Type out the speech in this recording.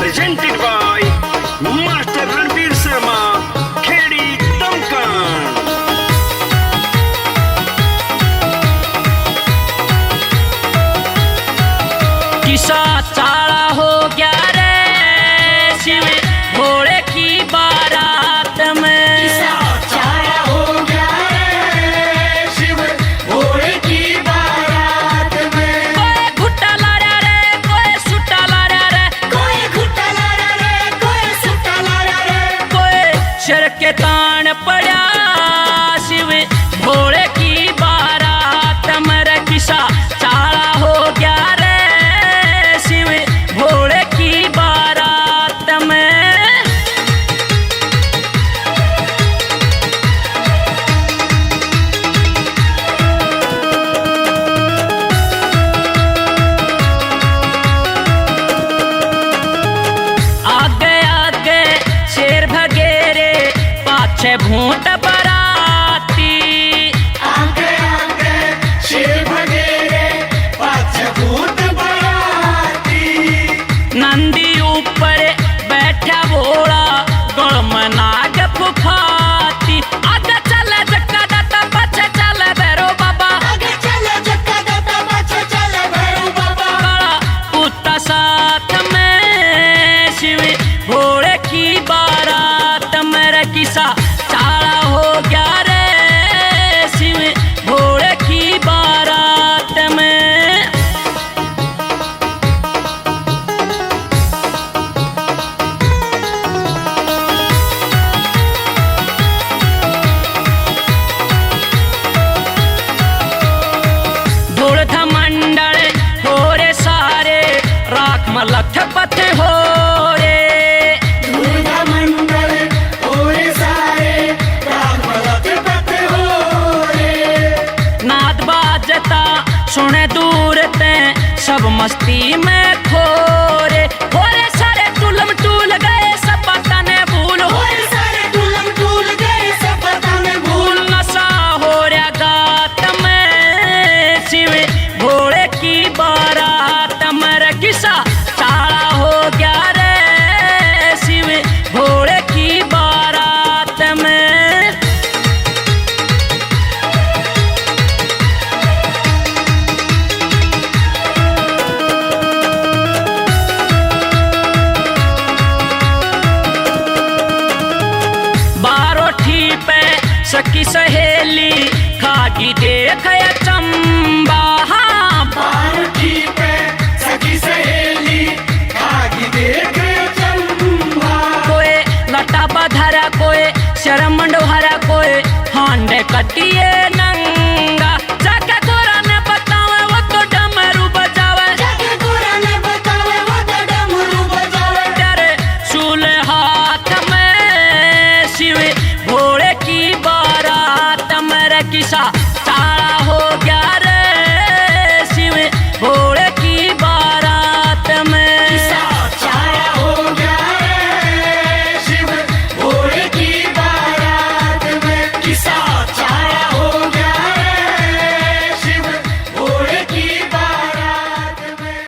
presented by Master Ranveer Sharma, Khedi Damkan. किसा चाला हो गया रे शिव भोले की बारात में। किसा चाला हो गया रे शिव भोले की बारात में। कोई घुट्टा ला रहा रे, कोई सुट्टा ला रहा रे, कोई घुट्टा ला रहा रे, कोई सुट्टा ला रहा रे। कोई सिर के तान पड़ा शिव भोले की बारात में। रे किसा चाला हो गया रे शिव भोले की बारात में। आगे आगे शेर भगेरे पाछे भूत बराती। आगे आगे शेर भगेरे पाछे भूत बराती। नंदी ऊपर बैठा भोला गल में नाग फुफाती। आगे चले जक्का दाता पाछे चले भैरो बाबा। आगे चले जक्का दाता पाछे चले भैरो बाबा। काला कुत्ता साथ में शिव भोले की बारात में। रे किसा चाला हो गया रे शिव भोले की बारात में। धूल मंडल हो रे सारे राख में लखपत हो रे। दूल्हा मंडल पूरे सारे राम लखपत हो रे। नाद बाजता सुने दूर ते सब मस्ती में खोरे। होरे सारे टूलम टूल गए सब पता ने भूल। और सारे टूलम टूल गए सब पता में भूल। भूल नशा हो रहा गात में शिव भोले की बारात में। रे किसा चाला हो गया रे शिव भोले की बारात में। बारोठी पे सखी सहेली खागी देख चंबा। हाँ बारठी पे सखी सहेली आगे देख चंबा। कोई लटा बधरा, कोई शरमंड हरा, कोई हांडे कटिए नंगा। जाके गोरा ने बतावे वो तो डमरू बजावे। जाके गोरा ने बतावे वो तो डमरू बजावे। तेरे शूल हाथ में शिव भोले की बारात में। रे किसा